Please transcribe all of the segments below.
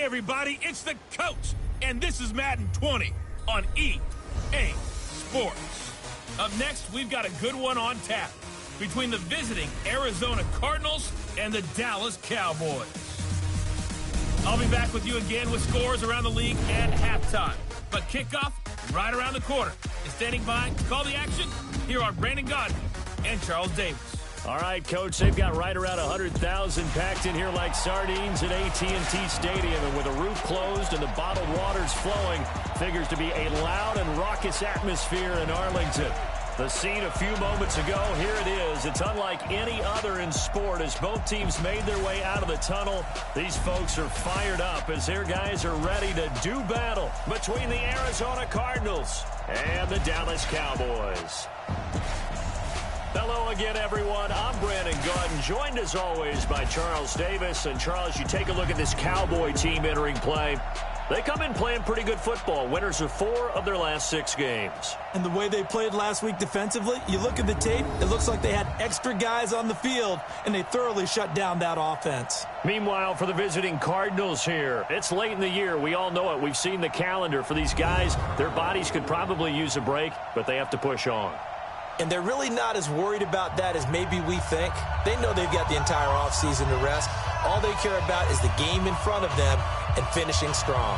Hey, everybody, it's the coach, and this is Madden 20 on EA Sports. Up next, we've got a good one on tap between the visiting Arizona Cardinals and the Dallas Cowboys. I'll be back with you again with scores around the league at halftime. But kickoff right around the corner. And standing by to call the action, here are Brandon Godwin and Charles Davis. All right, Coach, they've got right around 100,000 packed in here like sardines at AT&T Stadium. And with the roof closed and the bottled waters flowing, figures to be a loud and raucous atmosphere in Arlington. The scene a few moments ago, here it is. It's unlike any other in sport as both teams made their way out of the tunnel. These folks are fired up as their guys are ready to do battle between the Arizona Cardinals and the Dallas Cowboys. Hello again, everyone. I'm Brandon Godwin, joined as always by Charles Davis. And Charles, you take a look at this Cowboy team entering play. They come in playing pretty good football. Winners of 4 of their last 6 games. And the way they played last week defensively, you look at the tape, it looks like they had extra guys on the field, and they thoroughly shut down that offense. Meanwhile, for the visiting Cardinals here, it's late in the year. We all know it. We've seen the calendar for these guys. Their bodies could probably use a break, but they have to push on. And they're really not as worried about that as maybe we think. They know they've got the entire offseason to rest. All they care about is the game in front of them and finishing strong.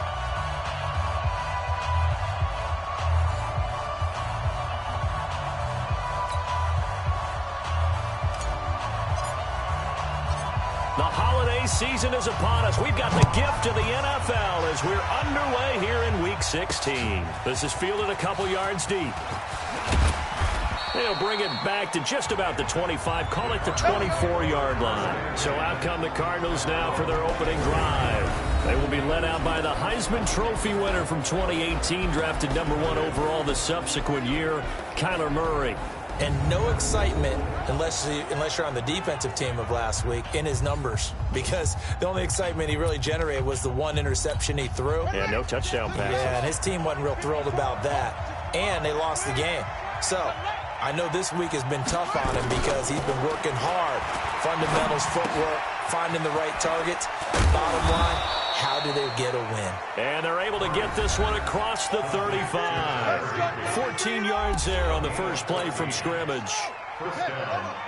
The holiday season is upon us. We've got the gift of the NFL as we're underway here in Week 16. This is fielded a couple yards deep. They'll bring it back to just about the 25, call it the 24-yard line. So out come the Cardinals now for their opening drive. They will be led out by the Heisman Trophy winner from 2018, drafted #1 overall the subsequent year, Kyler Murray. And no excitement unless you're on the defensive team of last week in his numbers, because the only excitement he really generated was the 1 interception he threw. Yeah, no touchdown passes. Yeah, and his team wasn't real thrilled about that. And they lost the game. So I know this week has been tough on him because he's been working hard. Fundamentals, footwork, finding the right targets. Bottom line, how do they get a win? And they're able to get this one across the 35. 14 yards there on the first play from scrimmage.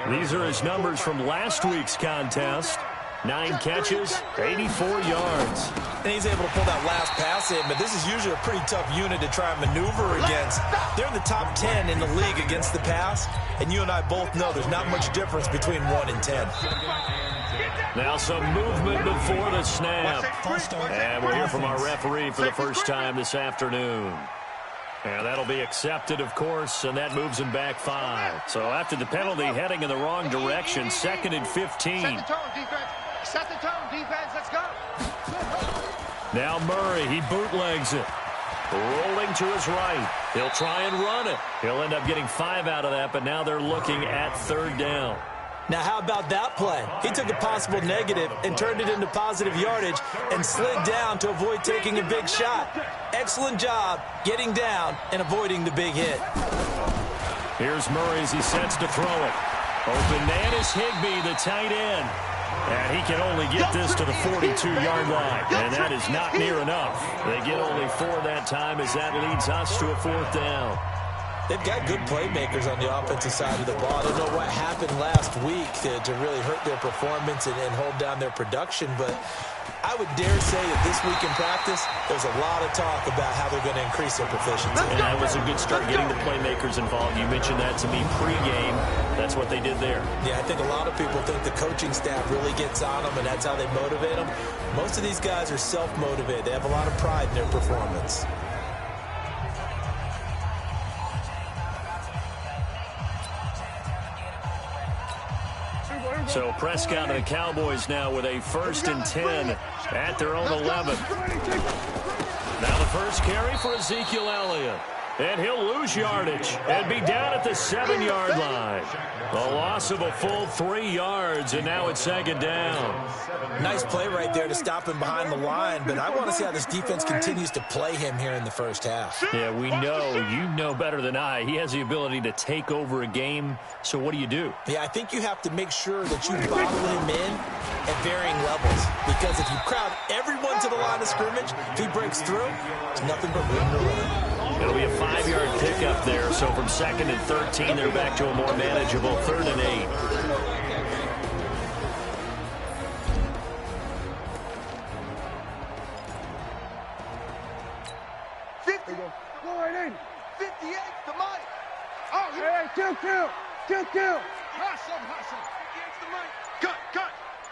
These are his numbers from last week's contest. 9 catches, 84 yards. And he's able to pull that last pass in, but this is usually a pretty tough unit to try and maneuver against. They're in the top 10 in the league against the pass, and you and I both know there's not much difference between 1 and 10. Now some movement before the snap. And we'll hear from our referee for the first time this afternoon. And that'll be accepted, of course, and that moves him back 5. So after the penalty, heading in the wrong direction, 2nd and 15. Set the tone, defense. Set the tone, defense. Let's go. Now Murray, he bootlegs it. Rolling to his right. He'll try and run it. He'll end up getting 5 out of that, but now they're looking at 3rd down. Now, how about that play? He took a possible negative and turned it into positive yardage and slid down to avoid taking a big shot. Excellent job getting down and avoiding the big hit. Here's Murray as he sets to throw it. Open man is Higbee, the tight end. And he can only get this to the 42-yard line. And that is not near enough. They get only 4 that time as that leads us to a 4th down. They've got good playmakers on the offensive side of the ball. I don't know what happened last week to really hurt their performance and hold down their production, but I would dare say that this week in practice, there's a lot of talk about how they're going to increase their proficiency. And that was a good start getting the playmakers involved. You mentioned that to me pregame. That's what they did there. Yeah, I think a lot of people think the coaching staff really gets on them, and that's how they motivate them. Most of these guys are self-motivated. They have a lot of pride in their performance. So Prescott and the Cowboys now with a 1st and 10 at their own 11. Now the first carry for Ezekiel Elliott. And he'll lose yardage and be down at the 7-yard line. A loss of a full 3 yards, and now it's 2nd down. Nice play right there to stop him behind the line, but I want to see how this defense continues to play him here in the first half. Yeah, we know. You know better than I. He has the ability to take over a game, so what do you do? Yeah, I think you have to make sure that you bottle him in at varying levels, because if you crowd everyone to the line of scrimmage, if he breaks through, it's nothing but room to run. It'll be a 5-yard pickup there, so from 2nd and 13, they're back to a more manageable 3rd and 8. Go right in. 58 to Mike. Oh, yeah. Kill. Hustle. 58 to Mike.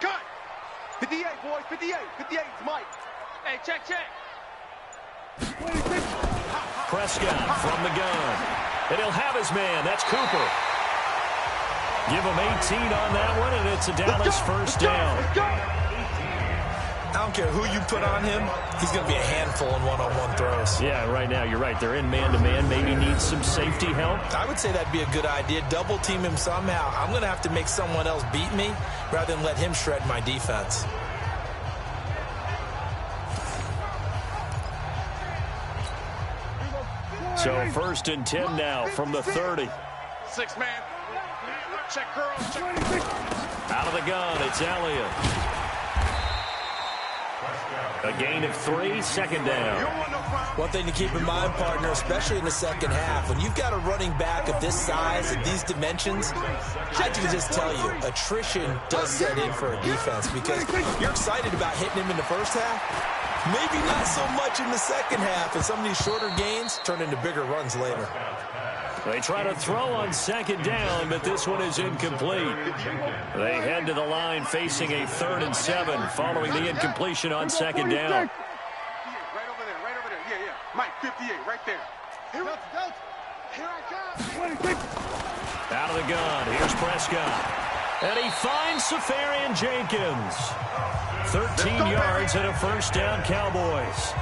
Cut. 58, boys. 58 to Mike. Hey, check. Prescott from the gun. And he'll have his man. That's Cooper. Give him 18 on that one, and it's a Dallas first down. I don't care who you put on him, he's going to be a handful in one-on-one throws. Yeah, right now, you're right. They're in man-to-man. Maybe needs some safety help. I would say that'd be a good idea. Double team him somehow. I'm going to have to make someone else beat me rather than let him shred my defense. So 1st and 10 now from the 30. 6-man. Check girls. Out of the gun, it's Elliott. A gain of 3, 2nd down. One thing to keep in mind, partner, especially in the second half, when you've got a running back of this size and these dimensions, I can just tell you, attrition does set in for a defense, because you're excited about hitting him in the first half. Maybe not so much in the second half, and some of these shorter gains turn into bigger runs later. They try to throw on 2nd down, but this one is incomplete. They head to the line facing a 3rd and 7 following the incompletion on 2nd down. Right over there. Yeah. Mike, 58, right there. Here I come. Out of the gun, here's Prescott. And he finds Safarian Jenkins. 13 yards and a first down, Cowboys.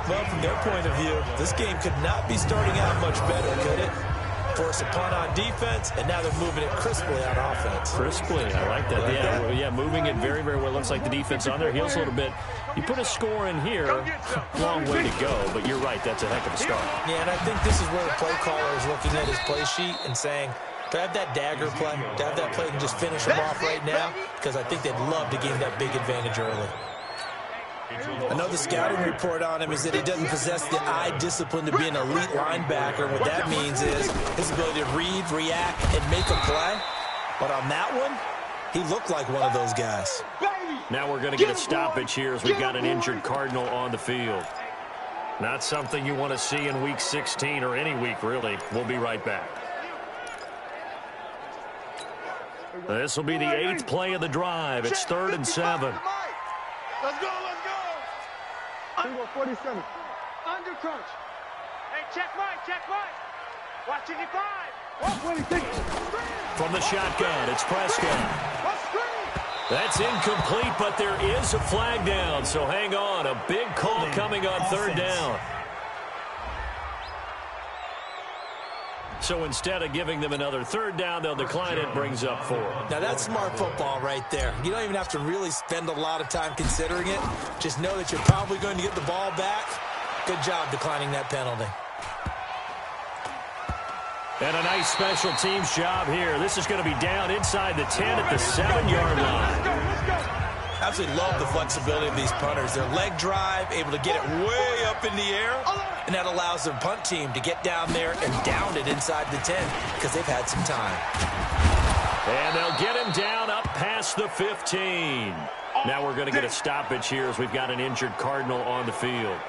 Well, from their point of view, this game could not be starting out much better, could it? Force a punt on defense, and now they're moving it crisply on offense. Crisply, I like that. Yeah, moving it very, very well. Looks like the defense on their heels a little bit. You put a score in here, long way to go, but you're right, that's a heck of a start. Yeah, and I think this is where the play caller is looking at his play sheet and saying, to have that dagger play, to have that play and just finish them off right now, because I think they'd love to gain that big advantage early. I know the scouting report on him is that he doesn't possess the eye discipline to be an elite linebacker. What that means is his ability to read, react, and make a play. But on that one, he looked like one of those guys. Now we're going to get a stoppage here as we've got an injured Cardinal on the field. Not something you want to see in Week 16 or any week, really. We'll be right back. This will be the 8th play of the drive. It's 3rd and 7. Let's go. 47. Under crunch. Hey, check Mike. Watching the 5. From the shotgun, it's Prescott. That's incomplete, but there is a flag down, so hang on. A big call coming on 3rd down. So instead of giving them another 3rd down, they'll decline it, brings up 4. Now that's smart football right there. You don't even have to really spend a lot of time considering it. Just know that you're probably going to get the ball back. Good job declining that penalty. And a nice special teams job here. This is going to be down inside the 10 at the 7-yard line. Absolutely love the flexibility of these punters. Their leg drive, able to get it way up in the air, and that allows their punt team to get down there and down it inside the 10 because they've had some time. And they'll get him down up past the 15. Now we're going to get a stoppage here as we've got an injured Cardinal on the field.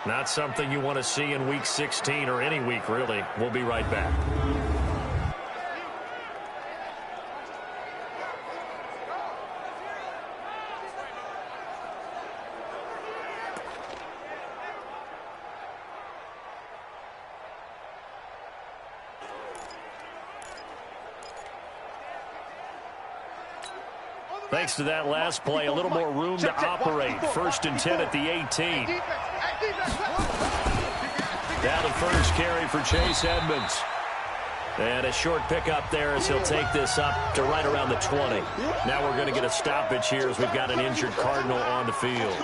Not something you want to see in Week 16 or any week, really. We'll be right back. Thanks to that last play, a little more room to operate. 1st and 10 at the 18. Now the first carry for Chase Edmonds. And a short pickup there as he'll take this up to right around the 20. Now we're going to get a stoppage here as we've got an injured Cardinal on the field.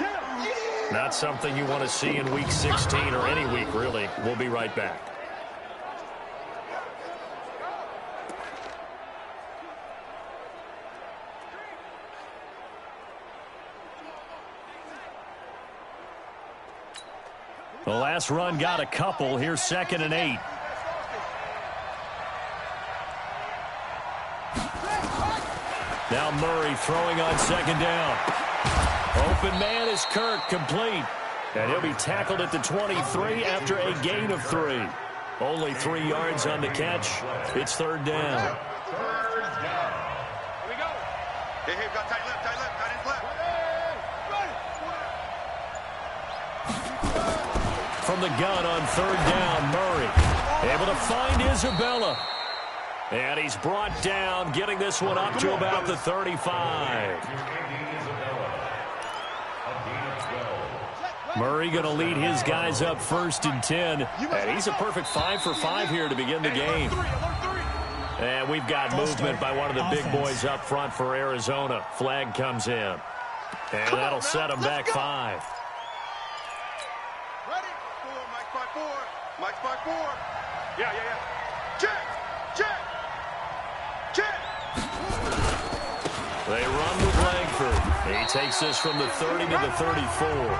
Not something you want to see in Week 16 or any week, really. We'll be right back. The last run got a couple. Here's 2nd and 8. Now Murray throwing on 2nd down. Open man is Kirk, complete. And he'll be tackled at the 23 after a gain of 3. Only 3 yards on the catch. It's 3rd down. Here we go. Hey, got tight left, tight end left. From the gun on 3rd down, Murray able to find Isabella. And he's brought down, getting this one up to about the 35. Murray going to lead his guys up 1st and 10. And he's a perfect 5 for 5 here to begin the game. And we've got movement by one of the big boys up front for Arizona. Flag comes in. And that'll set them back 5. Ready? 4, Mike's by 4. Yeah. Check. They run with Langford. He takes this from the 30 to the 34.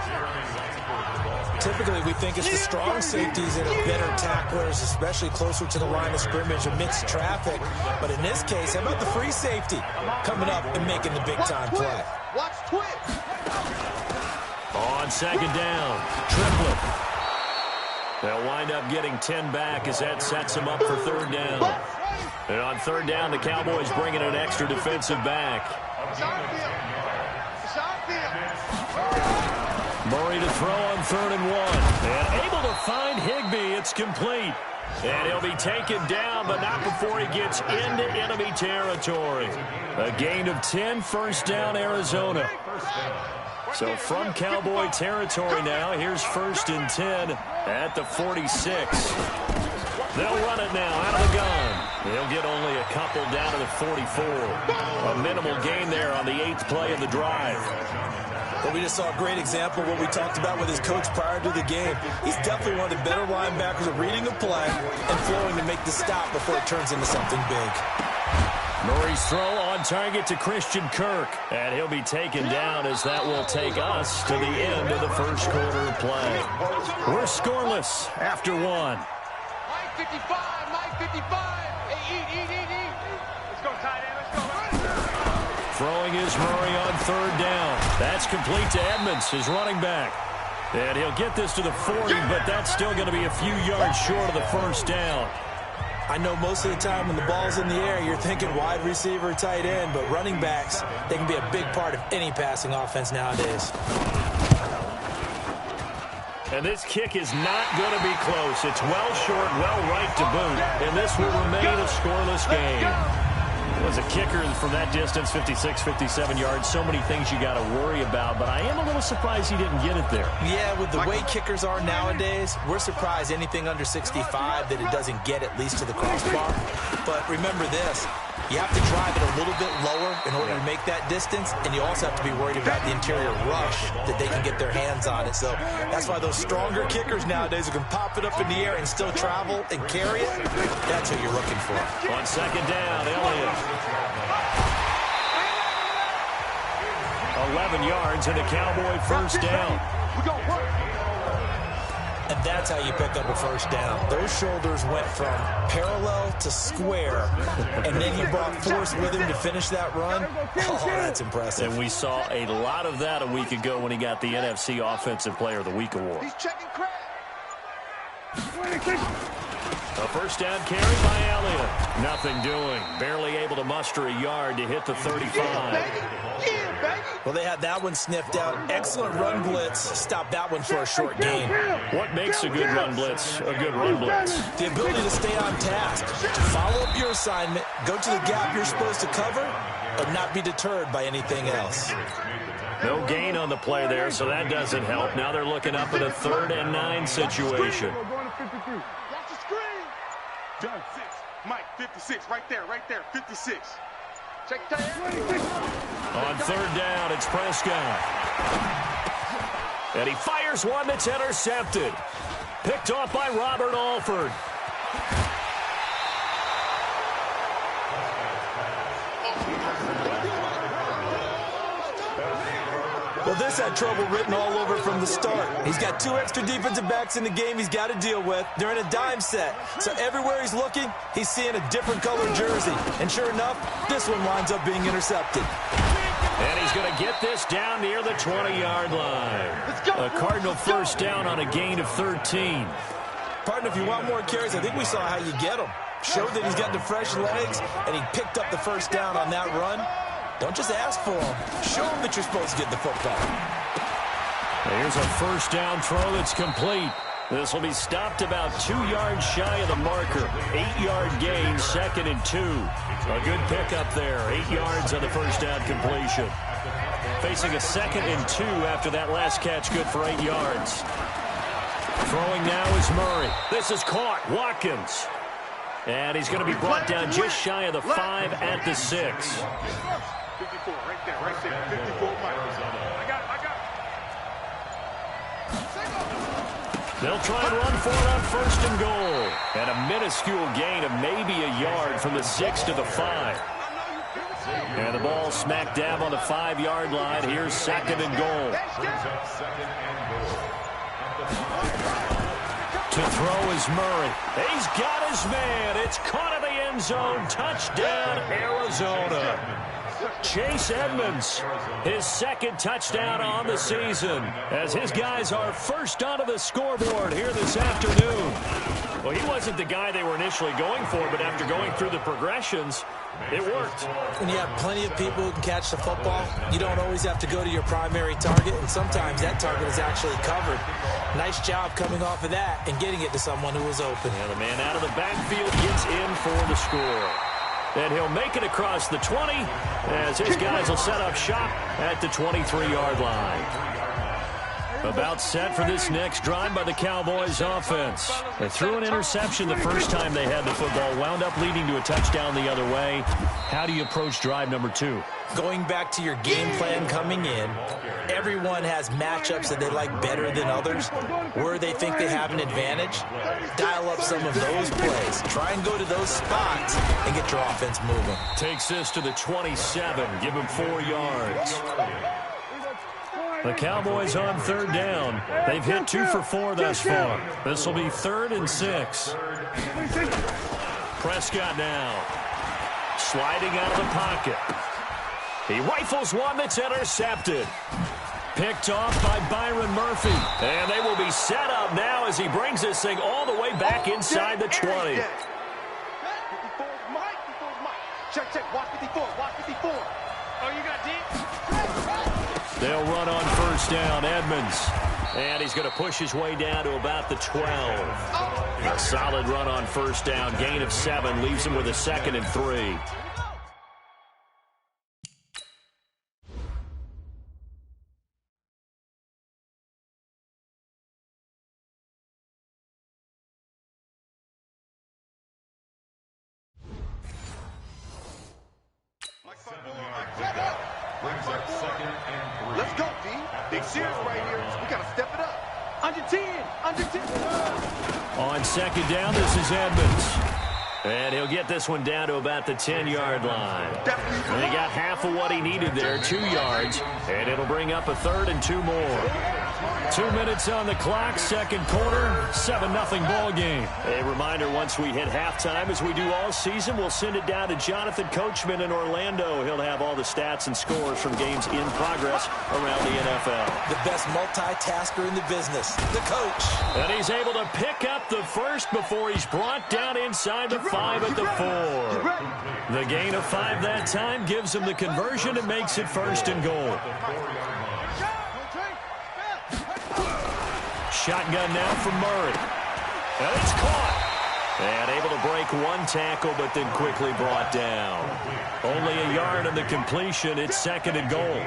Typically, we think it's the strong safeties that are better tacklers, especially closer to the line of scrimmage amidst traffic. But in this case, how about the free safety coming up and making the big-time play? Watch twitch. On 2nd down, triplet. They'll wind up getting 10 back as that sets them up for 3rd down. And on 3rd down, the Cowboys bringing an extra defensive back. Murray to throw on 3rd and 1. And able to find Higbee. It's complete. And he'll be taken down, but not before he gets into enemy territory. A gain of 10, 1st down, Arizona. So from Cowboy territory now, here's 1st and 10 at the 46. They'll run it now out of the gun. They'll get only a couple down to the 44. A minimal gain there on the 8th play of the drive. But we just saw a great example of what we talked about with his coach prior to the game. He's definitely one of the better linebackers at reading a play and flowing to make the stop before it turns into something big. Murray's throw on target to Christian Kirk. And he'll be taken down as that will take us to the end of the 1st quarter of play. We're scoreless after 1. Mike 55. Hey, eat. Let's go, tight end. Let's go. Throwing is Murray on 3rd down. That's complete to Edmonds, his running back. And he'll get this to the 40, but that's still going to be a few yards short of the 1st down. I know most of the time when the ball's in the air, you're thinking wide receiver, tight end, but running backs, they can be a big part of any passing offense nowadays. And this kick is not going to be close. It's well short, well right to boot. And this will remain a scoreless game. As a kicker from that distance, 56, 57 yards, so many things you got to worry about, but I am a little surprised he didn't get it there. Yeah, with the way kickers are nowadays, we're surprised anything under 65 that it doesn't get at least to the crossbar. But remember this, you have to drive it a little bit lower in order to make that distance, and you also have to be worried about the interior rush that they can get their hands on it. So that's why those stronger kickers nowadays who can pop it up in the air and still travel and carry it, that's what you're looking for. On 2nd down, Elliott. 11 yards and a Cowboy 1st down. And that's how you pick up a 1st down. Those shoulders went from parallel to square, and then he brought force with him to finish that run. Oh, that's impressive. And we saw a lot of that a week ago when he got the NFC Offensive Player of the Week award. He's checking crack. A 1st down carry by Elliott. Nothing doing. Barely able to muster a yard to hit the 35. Well, they had that one sniffed out. Excellent run blitz. Stop that one for a short gain. What makes a good run blitz a good run blitz? The ability to stay on task, to follow up your assignment, go to the gap you're supposed to cover, but not be deterred by anything else. No gain on the play there, so that doesn't help. Now they're looking up at a 3rd and 9 situation. Watch the screen. Done. 6. Mike, 56. Right there, 56. Check time. On third down, it's Prescott. And he fires one that's intercepted. Picked off by Robert Alford. Well, this had trouble written all over from the start. He's got 2 extra defensive backs in the game he's got to deal with. They're in a dime set. So everywhere he's looking, he's seeing a different colored jersey. And sure enough, this one winds up being intercepted. And he's going to get this down near the 20-yard line. A Cardinal first down on a gain of 13. Partner, if you want more carries, I think we saw how you get them. Showed that he's got the fresh legs, and he picked up the first down on that run. Don't just ask for them. Show them that you're supposed to get the football. Here's a first down throw that's complete. This will be stopped about 2 yards shy of the marker. 8-yard gain, 2nd and 2. A good pickup there. 8 yards on the first down completion. Facing a 2nd and 2 after that last catch, good for 8 yards. Throwing now is Murray. This is caught. Watkins. And he's going to be brought down just shy of the 5 at the 6. 54, right there. 54, Mike. I got it. They'll try and run for it on 1st and goal. And a minuscule gain of maybe a yard from the 6 to the 5. And the ball smack dab on the 5-yard line. Here's 2nd and goal. To throw is Murray. He's got his man. It's caught in the end zone. Touchdown, Arizona. Chase Edmonds, his 2nd touchdown on the season, as his guys are first onto the scoreboard here this afternoon. Well, he wasn't the guy they were initially going for, but after going through the progressions, it worked. When you have plenty of people who can catch the football, you don't always have to go to your primary target, and sometimes that target is actually covered. Nice job coming off of that and getting it to someone who was open. And the man out of the backfield gets in for the score. And he'll make it across the 20 as his guys will set up shop at the 23-yard line. About set for this next drive by the Cowboys offense. They threw an interception the first time they had the football, wound up leading to a touchdown the other way. How do you approach drive number 2? Going back to your game plan coming in, everyone has matchups that they like better than others, where they think they have an advantage. Dial up some of those plays. Try and go to those spots and get your offense moving. Takes this to the 27. Give him 4 yards. The Cowboys on 3rd down. They've hit 2 for 4 thus far. This will be 3rd and 6. Prescott now. Sliding out of the pocket. He rifles one that's intercepted. Picked off by Byron Murphy. And they will be set up now as he brings this thing all the way back inside the 20. 54 Mike. Check. Watch 54. Oh, you got deep? They'll run on 1st down. Edmonds. And he's going to push his way down to about the 12. A solid run on 1st down. Gain of 7 leaves him with a 2nd and 3. Let's go, D. Big series right here. We got to step it up. Under 10. On 2nd down, this is Edmonds. And he'll get this one down to about the 10-yard line. And he got half of what he needed there, 2 yards. And it'll bring up a 3rd and 2 more. 2 minutes on the clock, 2nd quarter, 7-0 ball game. A reminder, once we hit halftime, as we do all season, we'll send it down to Jonathan Coachman in Orlando. He'll have all the stats and scores from games in progress around the NFL. The best multitasker in the business, the coach. And he's able to pick up the first before he's brought down inside the 5 at the 4. The gain of 5 that time gives him the conversion and makes it 1st and goal. Shotgun now from Murray. And it's caught. And able to break 1 tackle, but then quickly brought down. Only a yard on the completion. It's 2nd and goal.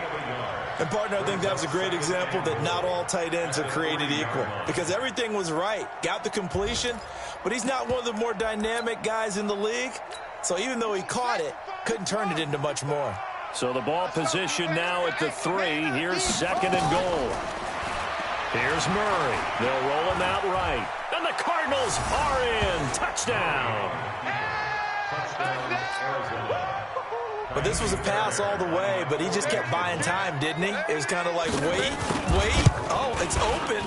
And, partner, I think that was a great example that not all tight ends are created equal, because everything was right. Got the completion, but he's not one of the more dynamic guys in the league. So even though he caught it, couldn't turn it into much more. So the ball position now at the 3. Here's 2nd and goal. Here's Murray. They'll roll him out right. And the Cardinals are in. Touchdown. But this was a pass all the way, but he just kept buying time, didn't he? It was kind of like, wait. Oh, it's open.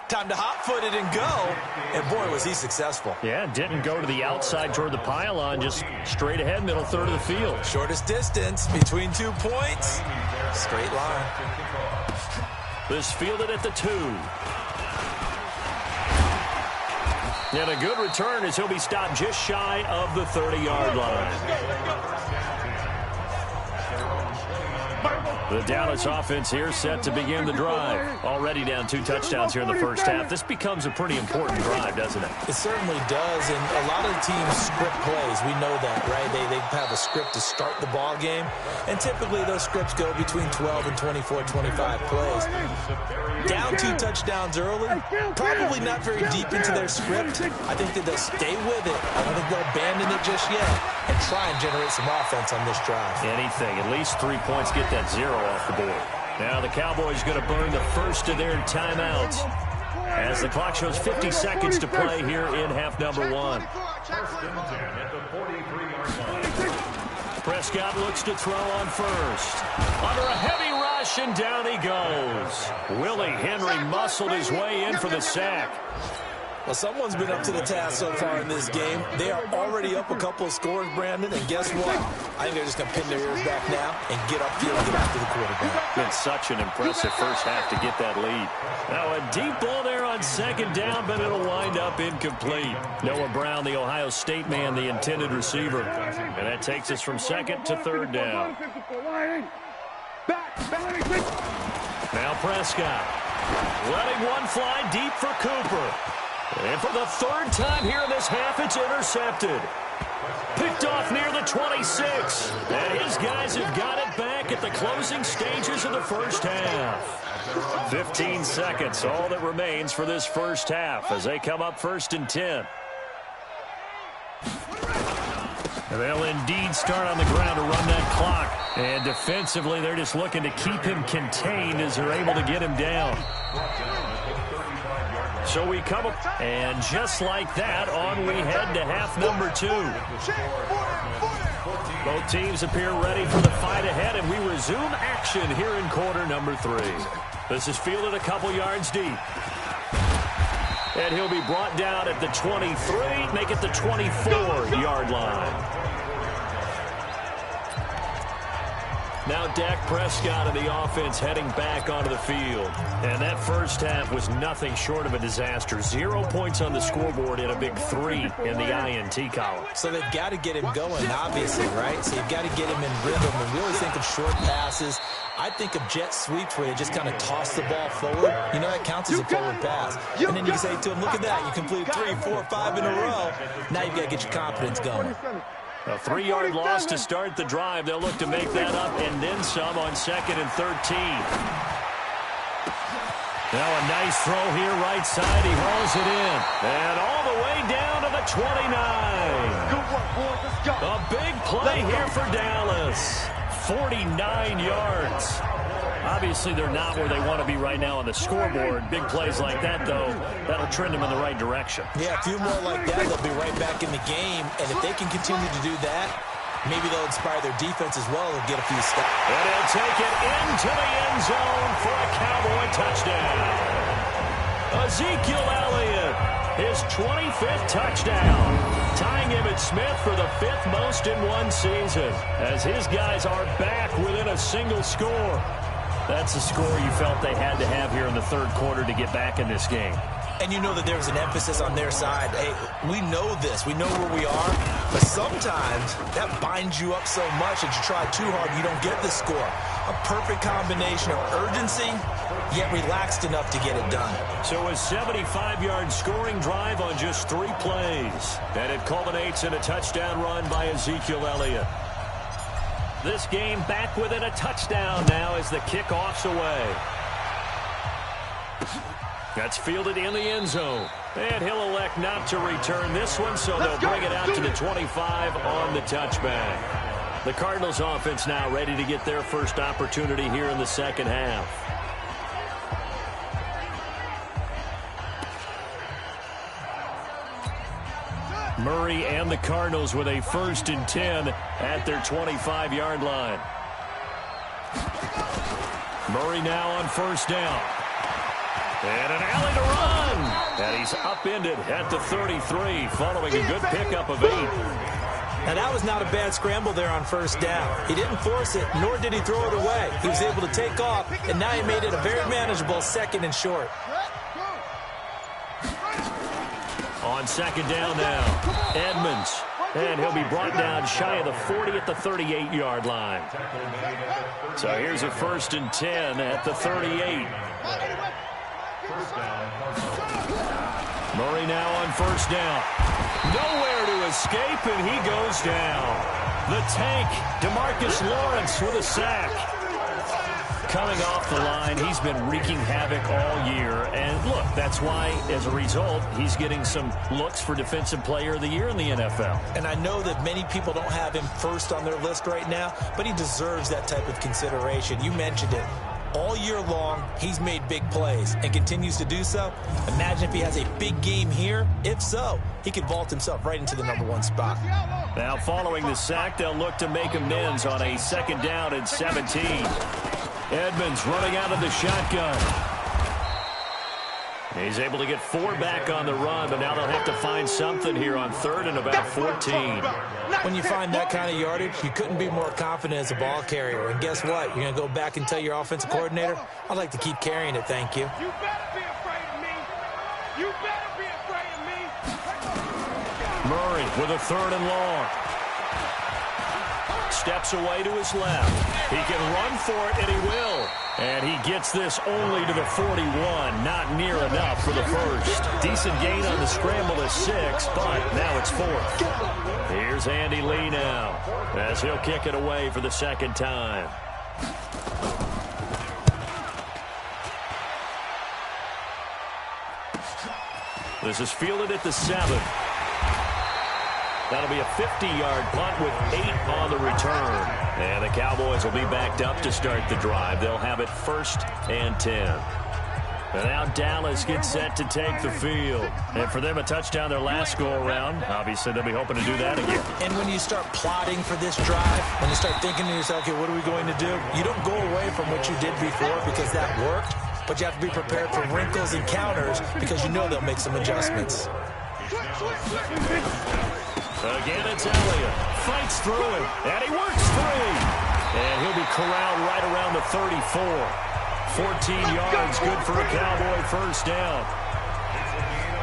Time to hot-foot it and go. And, boy, was he successful. Yeah, didn't go to the outside toward the pylon, just straight ahead, middle third of the field. Shortest distance between 2 points. Straight line. This fielded at the 2. And a good return as he'll be stopped just shy of the 30-yard line. The Dallas offense here set to begin the drive. Already down 2 touchdowns here in the first half. This becomes a pretty important drive, doesn't it? It certainly does, and a lot of the teams script plays. We know that, right? They have a script to start the ball game, and typically those scripts go between 12 and 24, 25 plays. Down 2 touchdowns early, probably not very deep into their script. I think that they'll stay with it. I don't think they'll abandon it just yet and try and generate some offense on this drive. Anything, at least 3 points, get that 0 off the board. Now the Cowboys going to burn the first of their timeouts as the clock shows 50 seconds to play here in half number 1. Prescott looks to throw on first. Under a heavy rush, and down he goes. Willie Henry muscled his way in for the sack. Well, someone's been up to the task so far in this game. They are already up a couple of scores, Brandon, and guess what? I think they're just going to pin their ears back now and get upfield and get after the quarterback. Been such an impressive first half to get that lead. Now a deep ball there on 2nd down, but it'll wind up incomplete. Noah Brown, the Ohio State man, the intended receiver. And that takes us from 2nd to 3rd down. Now Prescott letting one fly deep for Cooper. And for the 3rd time here in this half, it's intercepted. Picked off near the 26. And his guys have got it back at the closing stages of the first half. 15 seconds, all that remains for this first half as they come up 1st and 10. They'll indeed start on the ground to run that clock. And defensively, they're just looking to keep him contained as they're able to get him down. So we come up, and just like that, on we head to half number 2. Both teams appear ready for the fight ahead, and we resume action here in quarter number 3. This is fielded a couple yards deep. And he'll be brought down at the 23, make it the 24-yard line. Now Dak Prescott of the offense heading back onto the field. And that first half was nothing short of a disaster. 0 points on the scoreboard and a big 3 in the INT column. So they've got to get him going, obviously, right? So you've got to get him in rhythm. And we always think of short passes. I think of jet sweeps where they just kind of toss the ball forward. You know, that counts as a forward pass. And then you can say to him, look at that. You completed 3, 4, 5 in a row. Now you've got to get your confidence going. A 3-yard loss to start the drive. They'll look to make that up and then some on 2nd and 13. Now a nice throw here right side. He hauls it in. And all the way down to the 29. A big play here for Dallas. 49 yards. Obviously, they're not where they want to be right now on the scoreboard. Big plays like that, though, that'll trend them in the right direction. Yeah, a few more like that, they'll be right back in the game. And if they can continue to do that, maybe they'll inspire their defense as well and get a few stops. And he'll take it into the end zone for a Cowboy touchdown. Ezekiel Elliott, his 25th touchdown, tying Emmitt Smith for the 5th most in one season, as his guys are back within a single score. That's a score you felt they had to have here in the 3rd quarter to get back in this game. And you know that there was an emphasis on their side. Hey, we know this. We know where we are. But sometimes that binds you up so much that you try too hard and you don't get the score. A perfect combination of urgency, yet relaxed enough to get it done. So a 75-yard scoring drive on just 3 plays. And it culminates in a touchdown run by Ezekiel Elliott. This game back within a touchdown now as the kickoff's away. That's fielded in the end zone. And he'll elect not to return this one, so they'll bring it out to the 25 on the touchback. The Cardinals offense now ready to get their first opportunity here in the second half. Murray and the Cardinals with a 1st and 10 at their 25-yard line. Murray now on 1st down. And an alley to run. And he's upended at the 33 following a good pickup of 8. Now, that was not a bad scramble there on 1st down. He didn't force it, nor did he throw it away. He was able to take off, and now he made it a very manageable 2nd and short. On 2nd down now, Edmonds. And he'll be brought down shy of the 40 at the 38-yard line. So here's a 1st and 10 at the 38. Murray now on 1st down. Nowhere to escape, and he goes down. The tank, DeMarcus Lawrence with a sack. Coming off the line, he's been wreaking havoc all year. And look, that's why, as a result, he's getting some looks for Defensive Player of the Year in the NFL. And I know that many people don't have him first on their list right now, but he deserves that type of consideration. You mentioned it. All year long, he's made big plays and continues to do so. Imagine if he has a big game here. If so, he could vault himself right into the #1 spot. Now, following the sack, they'll look to make amends on a 2nd down and 17. Edmonds running out of the shotgun. He's able to get 4 back on the run, but now they'll have to find something here on 3rd and about 14. When you find that kind of yardage, you couldn't be more confident as a ball carrier. And guess what? You're going to go back and tell your offensive coordinator, I'd like to keep carrying it, thank you. You better be afraid of me. You better be afraid of me. Murray with a 3rd and long. Steps away to his left. He can run for it, and he will. And he gets this only to the 41. Not near enough for the first. Decent gain on the scramble is 6, but now it's 4th. Here's Andy Lee now, as he'll kick it away for the 2nd time. This is fielded at the 7. That'll be a 50-yard punt with 8 on the return. And the Cowboys will be backed up to start the drive. They'll have it 1st and 10. And now Dallas gets set to take the field. And for them, a touchdown their last go-around. Obviously, they'll be hoping to do that again. And when you start plotting for this drive, when you start thinking to yourself, okay, what are we going to do? You don't go away from what you did before because that worked. But you have to be prepared for wrinkles and counters because you know they'll make some adjustments. Again, it's Elliott. Fights through it, and he works free. And he'll be corralled right around the 34. 14 yards, good for a Cowboy 1st down.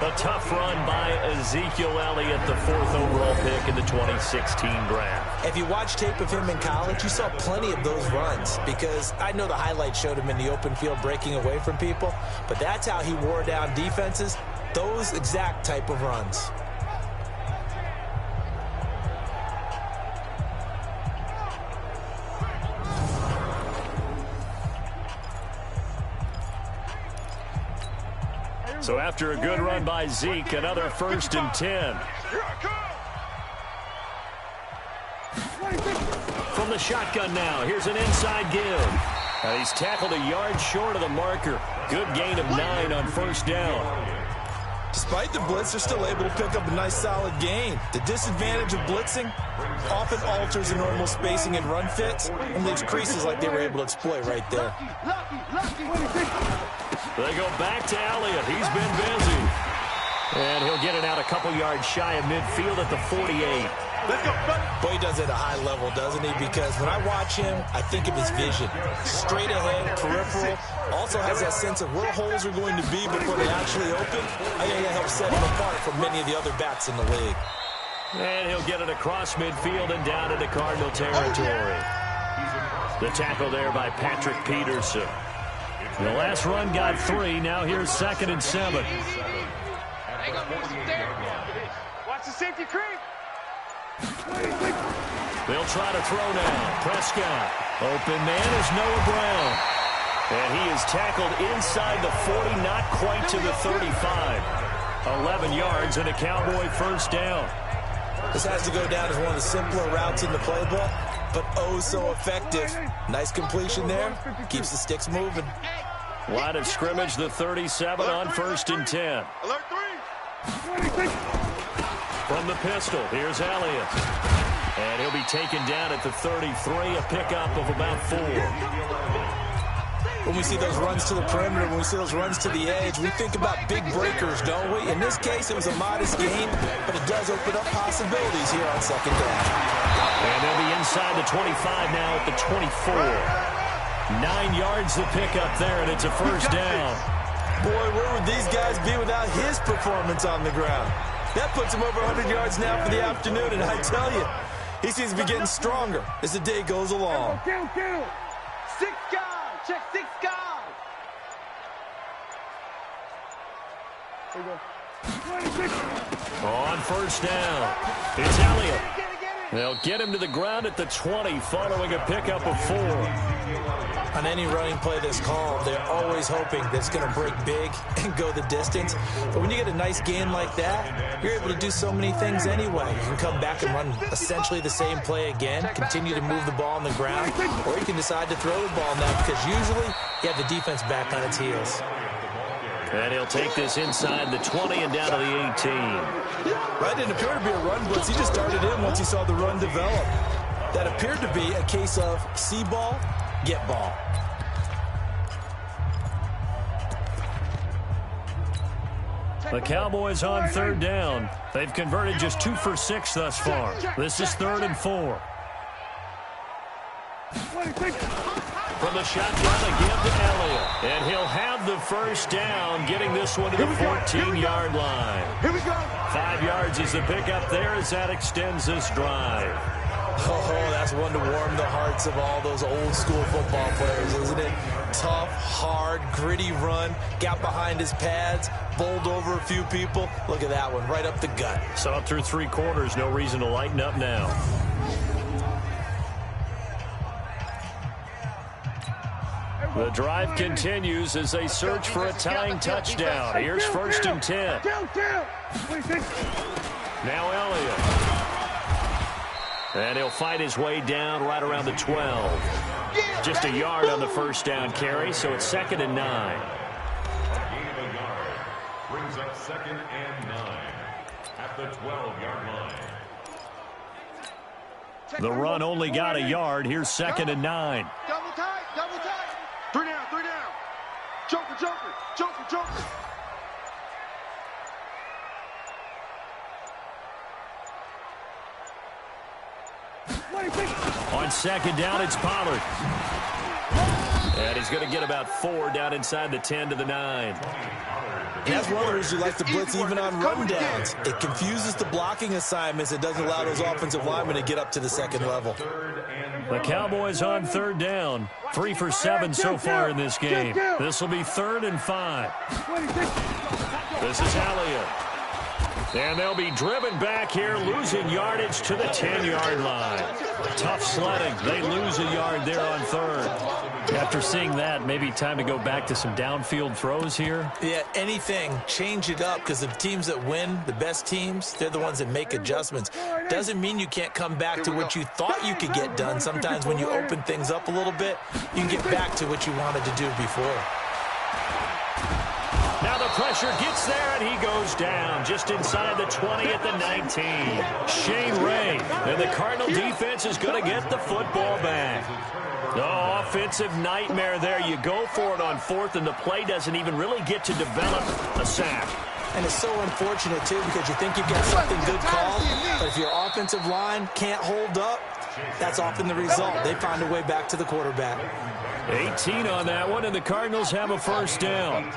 A tough run by Ezekiel Elliott, the 4th overall pick in the 2016 draft. If you watch tape of him in college, you saw plenty of those runs because I know the highlights showed him in the open field breaking away from people, but that's how he wore down defenses, those exact type of runs. So after a good run by Zeke, another 1st and 10. From the shotgun now, here's an inside give. And he's tackled a yard short of the marker. Good gain of 9 on 1st down. Despite the blitz, they're still able to pick up a nice solid gain. The disadvantage of blitzing often alters the normal spacing and run fits and leaves creases like they were able to exploit right there. They go back to Elliott. He's been busy. And he'll get it out a couple yards shy of midfield at the 48. Boy, he does it at a high level, doesn't he? Because when I watch him, I think of his vision. Straight ahead, peripheral. Also has that sense of where holes are going to be before they actually open. I think that helps set him apart from many of the other backs in the league. And he'll get it across midfield and down into Cardinal territory. The tackle there by Patrick Peterson. The last run got 3. Now here's 2nd and 7. Watch the safety creep. They'll try to throw now. Prescott. Open man is Noah Brown. And he is tackled inside the 40, not quite to the 35. 11 yards and a Cowboy first down. This has to go down as one of the simpler routes in the playbook, but oh so effective. Nice completion there. Keeps the sticks moving. Line of scrimmage, the 37 on 1st and 10. Alert 3. From the pistol, here's Elliott. And he'll be taken down at the 33, a pickup of about 4. When we see those runs to the perimeter, when we see those runs to the edge, we think about big breakers, don't we? In this case, it was a modest gain, but it does open up possibilities here on 2nd down. And they'll be inside the 25 now at the 24. 9 yards the pickup there, and it's a first down. Boy, where would these guys be without his performance on the ground? That puts him over 100 yards now for the afternoon, and I tell you, he seems to be getting stronger as the day goes along. 6 guys. Check 6 guys. On first down, it's Elliott. They'll get him to the ground at the 20 following a pickup of 4. On any running play that's called, they're always hoping that it's going to break big and go the distance. But when you get a nice gain like that, you're able to do so many things anyway. You can come back and run essentially the same play again, continue to move the ball on the ground, or you can decide to throw the ball now because usually you have the defense back on its heels. And he'll take this inside the 20 and down to the 18. Right, didn't appear to be a run blitz. He just started in once he saw the run develop. That appeared to be a case of see ball, get ball. The Cowboys on 3rd down. They've converted just 2 for 6 thus far. This is 3rd and 4. From the shotgun, a give to Elliott. And he'll have the first down, getting this one to the 14-yard line. Here we go. 5 yards is the pickup there as that extends this drive. Oh, that's one to warm the hearts of all those old-school football players, isn't it? Tough, hard, gritty run, got behind his pads, bowled over a few people. Look at that one, right up the gut. So through 3 quarters, no reason to lighten up now. The drive continues as they search for a tying touchdown. Here's 1st and 10. Now Elliott. And he'll fight his way down right around the 12. Just a yard on the first down carry, so it's 2nd and 9. Brings up 2nd and 9 at the 12-yard line. The run only got a yard. Here's 2nd and 9. Double tight, double tight. 3 down, 3 down. Joker, joker, joker, joker. On 2nd down, it's Pollard. And he's going to get about 4 down inside the 10 to the 9. And that's one of the reasons you like to blitz even on run downs. It confuses the blocking assignments. It doesn't allow those offensive linemen to get up to the 2nd level. The Cowboys on 3rd down. 3 for 7 so far in this game. This will be 3rd and 5. This is Elliott. And they'll be driven back here, losing yardage to the 10-yard line. Tough sledding. They lose a yard there on 3rd. After seeing that, maybe time to go back to some downfield throws here. Yeah, anything. Change it up because the teams that win, the best teams, they're the ones that make adjustments. Doesn't mean you can't come back to what you thought you could get done. Sometimes when you open things up a little bit, you can get back to what you wanted to do before. Now the pressure gets there, and he goes down just inside the 20 at the 19. Shane Ray, and the Cardinal defense is going to get the football back. No offensive nightmare there. You go for it on 4th, and the play doesn't even really get to develop a sack. And it's so unfortunate, too, because you think you've got something good called, but if your offensive line can't hold up, that's often the result. They find a way back to the quarterback. 18 on that one, and the Cardinals have a first down.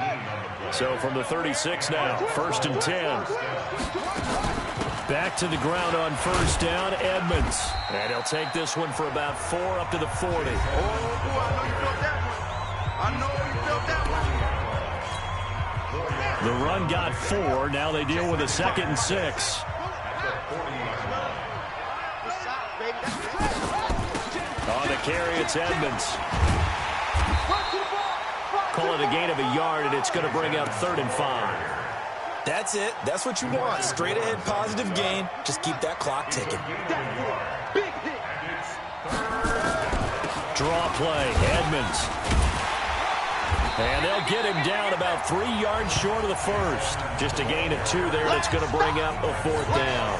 So from the 36 now, 1st and 10. Back to the ground on 1st down, Edmonds. And he'll take this one for about 4 up to the 40. Oh, boy, I know you felt that one. The run got 4. Now they deal with a 2nd and 6. carry, it's Edmonds. Call it a gain of a yard, and it's going to bring up 3rd and 5. That's it. That's what you want. Straight ahead, positive gain. Just keep that clock ticking. Big hit. Draw play, Edmonds. And they'll get him down about 3 yards short of the first. Just a gain of 2 there that's going to bring up a 4th down.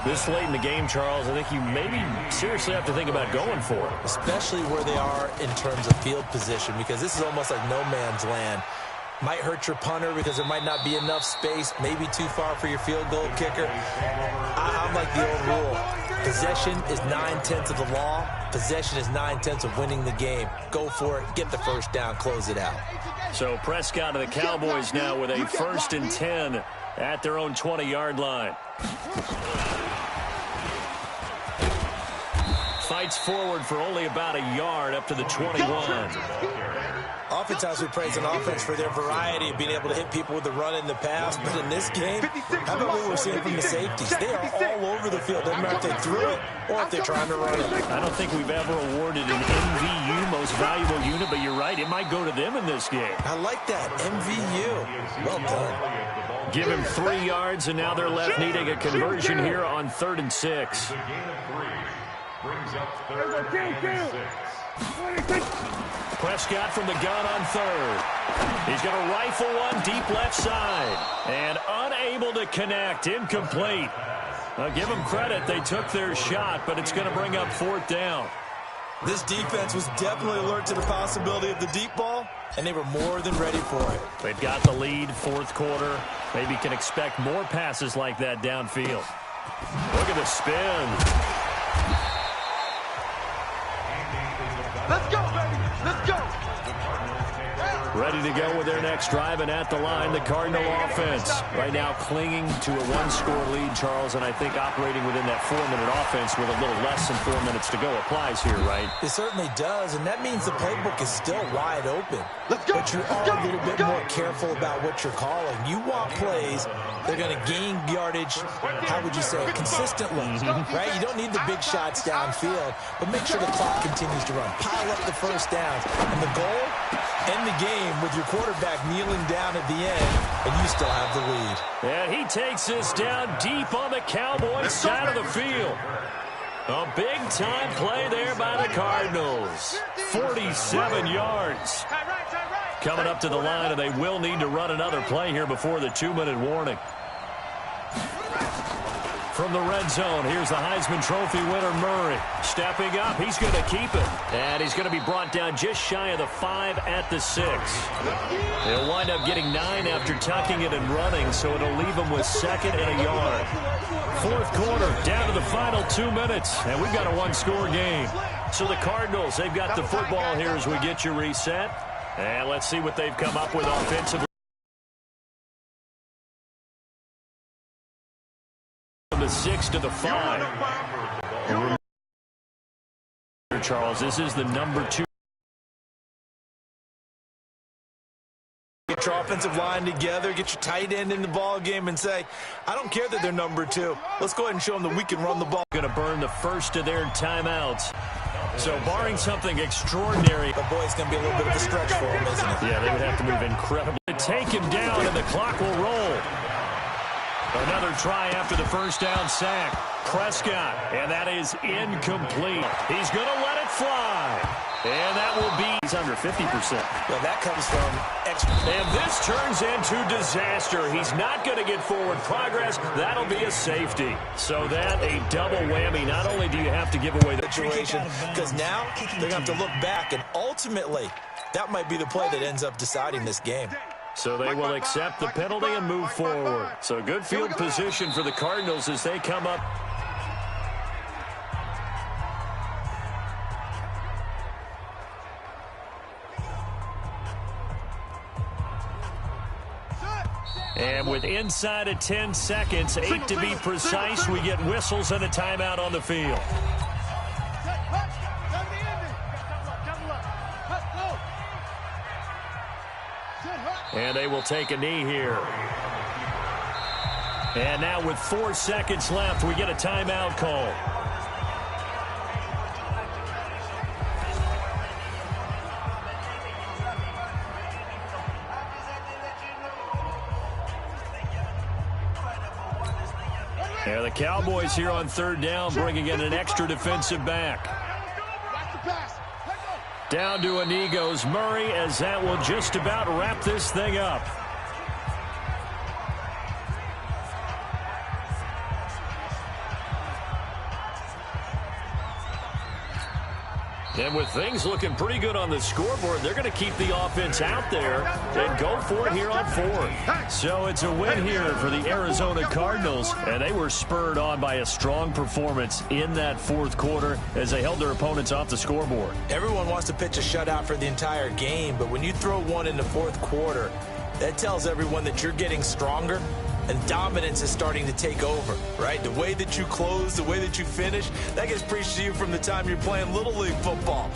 This late in the game, Charles, I think you maybe seriously have to think about going for it. Especially where they are in terms of field position, because this is almost like no man's land. Might hurt your punter because there might not be enough space, maybe too far for your field goal kicker. I'm like the old rule. Possession is 9/10 of the law. Possession is 9/10 of winning the game. Go for it. Get the first down. Close it out. So Prescott and the Cowboys now with a 1st and 10 at their own 20-yard line. Fights forward for only about a yard up to the 21. Oftentimes we praise an offense for their variety of being able to hit people with the run in the pass, but in this game, how about what we're seeing from the safeties? They are all over the field. Doesn't matter if they threw it or if they're trying to run it. I don't think we've ever awarded an MVU, most valuable unit, but you're right, it might go to them in this game. I like that. MVU. Well done. Give him 3 yards, and now they're left needing a conversion here on 3rd and 6. The gain of 3 brings up 3rd and 6. Prescott from the gun on 3rd. He's going to rifle one deep left side. And unable to connect. Incomplete. Now give them credit. They took their shot, but it's going to bring up 4th down. This defense was definitely alert to the possibility of the deep ball, and they were more than ready for it. They've got the lead, 4th quarter. Maybe can expect more passes like that downfield. Look at the spin. Let's go, baby. Let's go. Ready to go with their next drive, and at the line, the Cardinal offense. Right now clinging to a 1-score lead, Charles, and I think operating within that 4-minute offense with a little less than 4 minutes to go applies here, right? It certainly does, and that means the playbook is still wide open. Let's go. But you are a little bit more careful about what you're calling. You want plays they're going to gain yardage, how would you say, consistently, right? You don't need the big shots downfield, but make sure the clock continues to run. Pile up the first downs. And the goal, end the game with your quarterback kneeling down at the end, and you still have the lead. And he takes this down deep on the Cowboys side of the field. A big-time play there by the Cardinals. 47 yards. Coming up to the line, and they will need to run another play here before the 2-minute warning. From the red zone, here's the Heisman Trophy winner, Murray. Stepping up, he's going to keep it. And he's going to be brought down just shy of the 5 at the 6. He'll wind up getting 9 after tucking it and running, so it'll leave him with 2nd and a yard. 4th quarter, down to the final 2 minutes, and we've got a 1-score game. So the Cardinals, they've got the football here as we get you reset. And let's see what they've come up with offensively. From the 6 to the 5. Charles, this is the number 2. Get your offensive line together, get your tight end in the ball game, and say, I don't care that they're number 2. Let's go ahead and show them that we can run the ball. Going to burn the first of their timeouts. So barring something extraordinary. But boy, it's going to be a little bit of a stretch for him, isn't it? Yeah, they would have to move incredibly. Take him down, and the clock will roll. Another try after the first down sack. Prescott, and that is incomplete. He's going to let it fly. And that will be, he's under 50%. Well, that comes from extra. And this turns into disaster. He's not going to get forward progress. That'll be a safety. So that a double whammy. Not only do you have to give away the situation, because now they're going to have to look back, and ultimately, that might be the play that ends up deciding this game. So they will accept the penalty and move forward. So good field position for the Cardinals as they come up. And with inside of 10 seconds, 8 to be precise, we get whistles and a timeout on the field. And they will take a knee here. And now with 4 seconds left, we get a timeout call. And the Cowboys here on third down, bringing in an extra defensive back. Down to Inigo's Murray, as that will just about wrap this thing up. And with things looking pretty good on the scoreboard, they're going to keep the offense out there and go for it here on fourth. So it's a win here for the Arizona Cardinals, and they were spurred on by a strong performance in that fourth quarter as they held their opponents off the scoreboard. Everyone wants to pitch a shutout for the entire game, but when you throw one in the fourth quarter, that tells everyone that you're getting stronger and dominance is starting to take over, right? The way that you close, the way that you finish, that gets preached to you from the time you're playing Little League football.